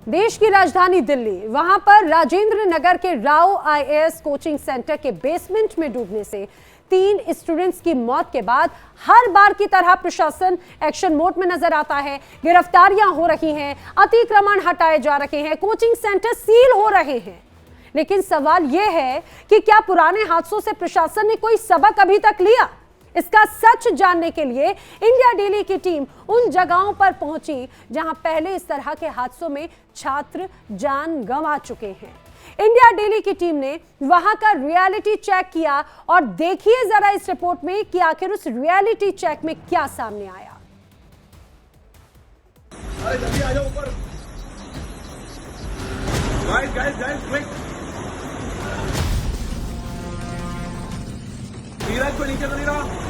देश की राजधानी दिल्ली, वहां पर राजेंद्र नगर के राव आईएएस कोचिंग सेंटर के बेसमेंट में डूबने से 3 स्टूडेंट्स की मौत के बाद हर बार की तरह प्रशासन एक्शन मोड में नजर आता है। गिरफ्तारियां हो रही हैं, अतिक्रमण हटाए जा रहे हैं, कोचिंग सेंटर सील हो रहे हैं। लेकिन सवाल यह है कि क्या पुराने हादसों से प्रशासन ने कोई सबक अभी तक लिया? इसका सच जानने के लिए इंडिया डेली की टीम उन जगहों पर पहुंची जहां पहले इस तरह के हादसों में छात्र जान गंवा चुके हैं। इंडिया डेली की टीम ने वहां का रियलिटी चेक किया और देखिए जरा इस रिपोर्ट में कि आखिर उस रियलिटी चेक में क्या सामने आया। जल्दी आ जाओ ऊपर। Guys quick. नीरज को नीचे तो नहीं रहा।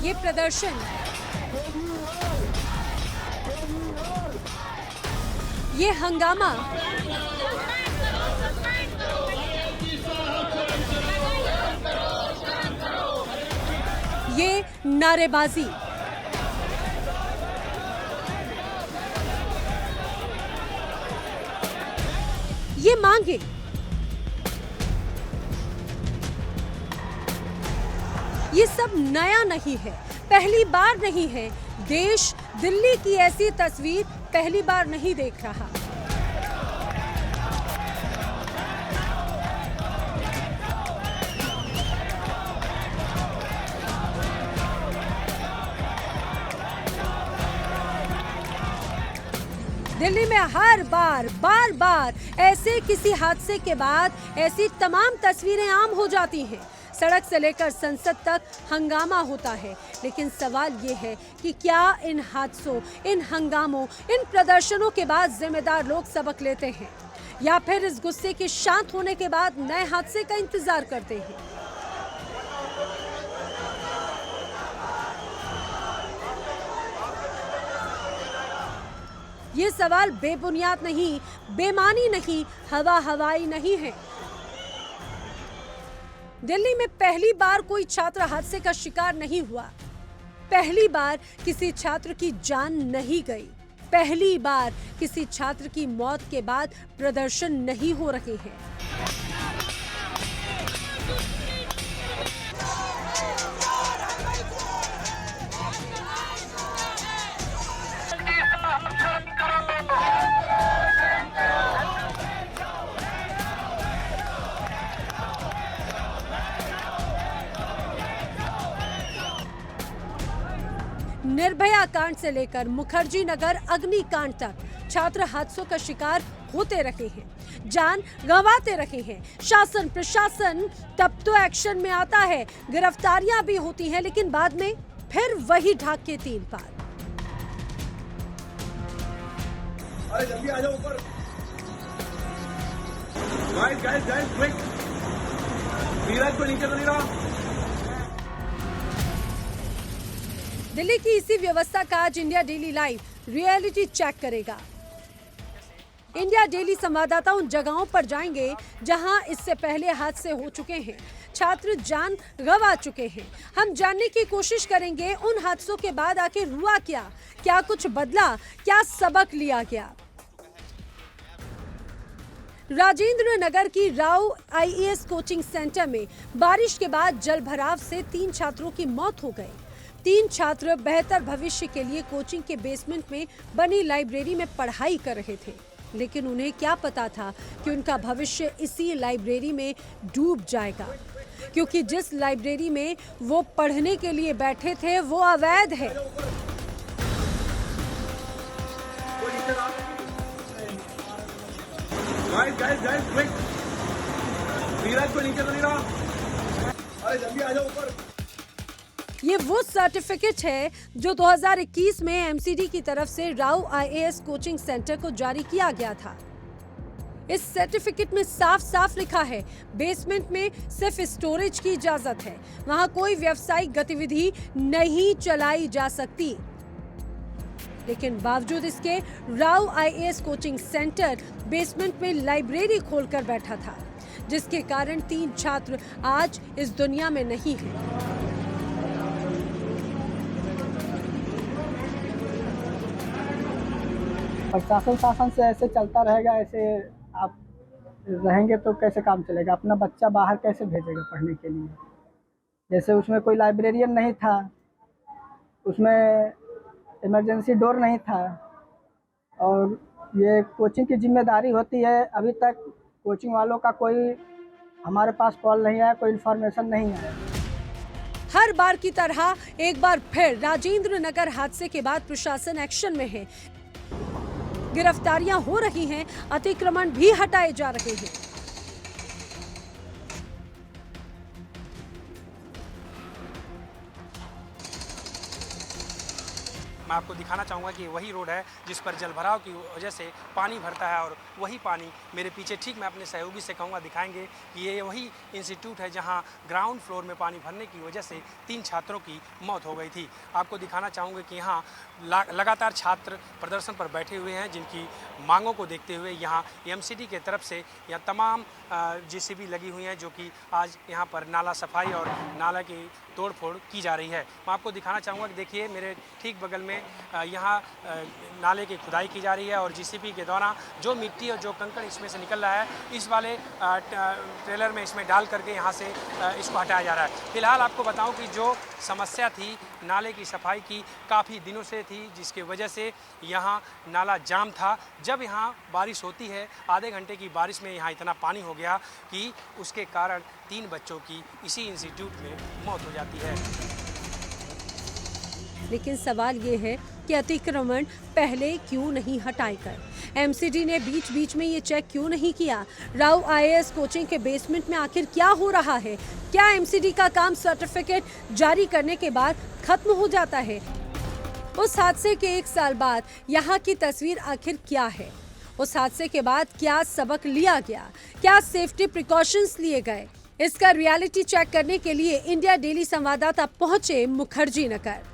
ये प्रदर्शन, ये हंगामा, ये नारेबाजी, ये मांगे, ये सब नया नहीं है, पहली बार नहीं है। देश दिल्ली की ऐसी तस्वीर पहली बार नहीं देख रहा। दिल्ली में हर बार ऐसे किसी हादसे के बाद ऐसी तमाम तस्वीरें आम हो जाती हैं। सड़क से लेकर संसद तक हंगामा होता है, लेकिन सवाल ये है कि क्या इन हादसों, इन हंगामों, इन प्रदर्शनों के बाद जिम्मेदार लोग सबक लेते हैं या फिर इस गुस्से के शांत होने के बाद नए हादसे का इंतजार करते हैं? ये सवाल बेबुनियाद नहीं, बेमानी नहीं, हवाई नहीं है। दिल्ली में पहली बार कोई छात्र हादसे का शिकार नहीं हुआ, पहली बार किसी छात्र की जान नहीं गई, पहली बार किसी छात्र की मौत के बाद प्रदर्शन नहीं हो रहे हैं। निर्भया कांड से लेकर मुखर्जी नगर अग्निकांड तक छात्र हादसों का शिकार होते रहे हैं, जान गंवाते रहे हैं। शासन प्रशासन तब तो एक्शन में आता है, गिरफ्तारियां भी होती हैं, लेकिन बाद में फिर वही ढाक के 3 पार। अरे जल्दी आ जाओ ऊपर। Guys quick. नीरज को नीचे तो नहीं रहा। दिल्ली की इसी व्यवस्था का आज India daily live reality check करेगा। इंडिया डेली संवाददाता उन जगहों पर जाएंगे जहां इससे पहले हादसे हो चुके हैं, छात्र जान गंवा चुके हैं। हम जानने की कोशिश करेंगे उन हादसों के बाद आखिर हुआ क्या कुछ बदला, क्या सबक लिया गया। राजेंद्र नगर की राव आईएएस कोचिंग सेंटर में बारिश के बाद जलभराव से 3 छात्रों की मौत हो गई। 3 छात्र बेहतर भविष्य के लिए कोचिंग के बेसमेंट में बनी लाइब्रेरी में पढ़ाई कर रहे थे, लेकिन उन्हें क्या पता था कि उनका भविष्य इसी लाइब्रेरी में डूब जाएगा, क्योंकि जिस लाइब्रेरी में वो पढ़ने के लिए बैठे थे वो अवैध है। Guys quick. नीरज को नीचे तो नहीं रहा। अरे जल्दी आ जाओ ऊपर। ये वो सर्टिफिकेट है जो 2021 में एमसीडी की तरफ से राव आईएएस कोचिंग सेंटर को जारी किया गया था। इस सर्टिफिकेट में साफ साफ लिखा है बेसमेंट में सिर्फ स्टोरेज की इजाजत है, वहां कोई व्यावसायिक गतिविधि नहीं चलाई जा सकती। लेकिन बावजूद इसके Rao IAS coaching centre basement में लाइब्रेरी खोलकर बैठा था, जिसके कारण 3 छात्र आज इस दुनिया में नहीं हैं। प्रशासन शासन से ऐसे चलता रहेगा, ऐसे आप रहेंगे तो कैसे काम चलेगा? अपना बच्चा बाहर कैसे भेजेगा पढ़ने के लिए? जैसे उसमें कोई लाइब्रेरियन नहीं था, उसमें इमरजेंसी डोर नहीं था, और ये कोचिंग की जिम्मेदारी होती है। अभी तक कोचिंग वालों का कोई हमारे पास कॉल नहीं आया, कोई इन्फॉर्मेशन नहीं आया। हर बार की तरह एक बार फिर राजेंद्र नगर हादसे के बाद प्रशासन एक्शन में है। गिरफ्तारियां हो रही हैं, अतिक्रमण भी हटाए जा रहे हैं। मैं आपको दिखाना चाहूँगा कि वही रोड है जिस पर जलभराव की वजह से पानी भरता है, और वही पानी मेरे पीछे, ठीक मैं अपने सहयोगी से कहूँगा दिखाएंगे कि ये वही इंस्टीट्यूट है जहाँ ग्राउंड फ्लोर में पानी भरने की वजह से 3 छात्रों की मौत हो गई थी। आपको दिखाना चाहूँगा कि यहाँ लगातार छात्र प्रदर्शन पर बैठे हुए हैं, जिनकी मांगों को देखते हुए यहाँ एमसीडी के तरफ से यहाँ तमाम जेसीबी लगी हुई हैं, जो कि आज यहाँ पर नाला सफाई और नाला की तोड़फोड़ की जा रही है। मैं आपको दिखाना चाहूँगा कि देखिए मेरे ठीक बगल में यहाँ नाले की खुदाई की जा रही है, और जेसीबी के द्वारा जो मिट्टी और जो कंकड़ इसमें से निकल रहा है, इस वाले ट्रेलर में इसमें डाल करके यहाँ से इसको हटाया जा रहा है। फिलहाल आपको बताऊं कि जो समस्या थी नाले की सफाई की काफ़ी दिनों से थी, जिसकी वजह से यहाँ नाला जाम था। जब यहाँ बारिश होती है, आधे घंटे की बारिश में यहाँ इतना पानी हो गया कि उसके कारण 3 बच्चों की इसी इंस्टीट्यूट में मौत हो जाती है। लेकिन सवाल ये है कि अतिक्रमण पहले क्यों नहीं हटाए गए? एमसीडी ने बीच बीच में ये चेक क्यों नहीं किया? राव आईएएस कोचिंग के बेसमेंट में आखिर क्या हो रहा है? क्या एमसीडी का काम सर्टिफिकेट जारी करने के बाद खत्म हो जाता है? उस हादसे के 1 साल बाद यहाँ की तस्वीर आखिर क्या है? उस हादसे के बाद क्या सबक लिया गया? क्या सेफ्टी प्रिकॉशंस लिए गए? इसका रियलिटी चेक करने के लिए इंडिया डेली संवाददाता पहुंचे मुखर्जी नगर।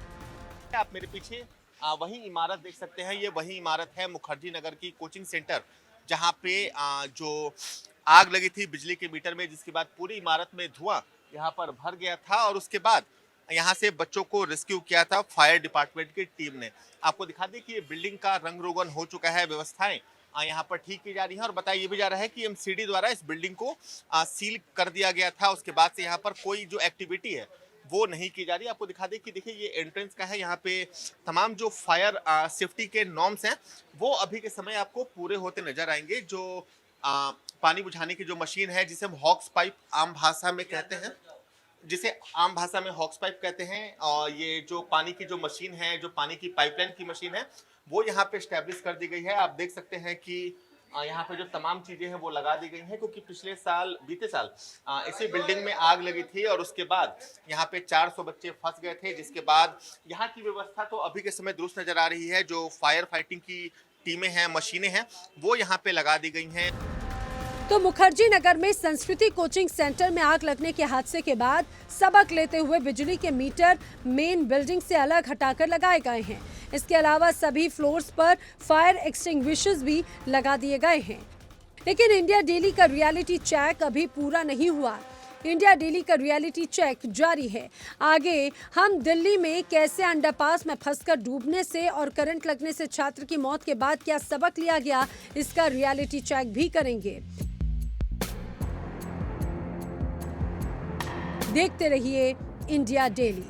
आप मेरे पीछे वही इमारत देख सकते हैं, ये वही इमारत है मुखर्जी नगर की कोचिंग सेंटर, जहां पे जो आग लगी थी बिजली के मीटर में, जिसके बाद पूरी इमारत में धुआं यहां पर भर गया था, और उसके बाद यहां से बच्चों को रेस्क्यू किया था फायर डिपार्टमेंट की टीम ने। आपको दिखा दें कि ये बिल्डिंग का रंग रोगन हो चुका है, व्यवस्थाएं यहाँ पर ठीक की जा रही है, और बताया ये भी जा रहा है कि एमसीडी द्वारा इस बिल्डिंग को सील कर दिया गया था। उसके बाद से यहाँ पर कोई जो एक्टिविटी है वो नहीं की जा रही। आपको दिखा दें कि देखिए ये एंट्रेंस का है, यहाँ पे तमाम जो फायर सेफ्टी के नॉर्म्स हैं वो अभी के समय आपको पूरे होते नजर आएंगे। जो पानी बुझाने की जो मशीन है, जिसे हम हॉक्स पाइप आम भाषा में कहते हैं, और ये जो पानी की जो मशीन है, जो पानी की पाइपलाइन की मशीन है, वो यहाँ पे स्टैब्लिश कर दी गई है। आप देख सकते हैं कि यहाँ पे जो तमाम चीजें हैं वो लगा दी गई हैं, क्योंकि बीते साल इसी बिल्डिंग में आग लगी थी, और उसके बाद यहाँ पे 400 बच्चे फंस गए थे, जिसके बाद यहाँ की व्यवस्था तो अभी के समय दुरुस्त नजर आ रही है। जो फायर फाइटिंग की टीमें हैं, मशीनें हैं, वो यहाँ पे लगा दी गई हैं। तो मुखर्जी नगर में संस्कृति कोचिंग सेंटर में आग लगने के हादसे के बाद सबक लेते हुए बिजली के मीटर मेन बिल्डिंग से अलग हटाकर लगाए गए हैं। इसके अलावा सभी फ्लोर्स पर फायर एक्सटिंग्विशर्स भी लगा दिए गए हैं। लेकिन इंडिया डेली का रियलिटी चेक अभी पूरा नहीं हुआ। इंडिया डेली का रियलिटी चेक जारी है। आगे हम दिल्ली में कैसे अंडरपास में फंसकर डूबने से और करंट लगने से छात्र की मौत के बाद क्या सबक लिया गया, इसका रियलिटी चेक भी करेंगे। देखते रहिए इंडिया डेली।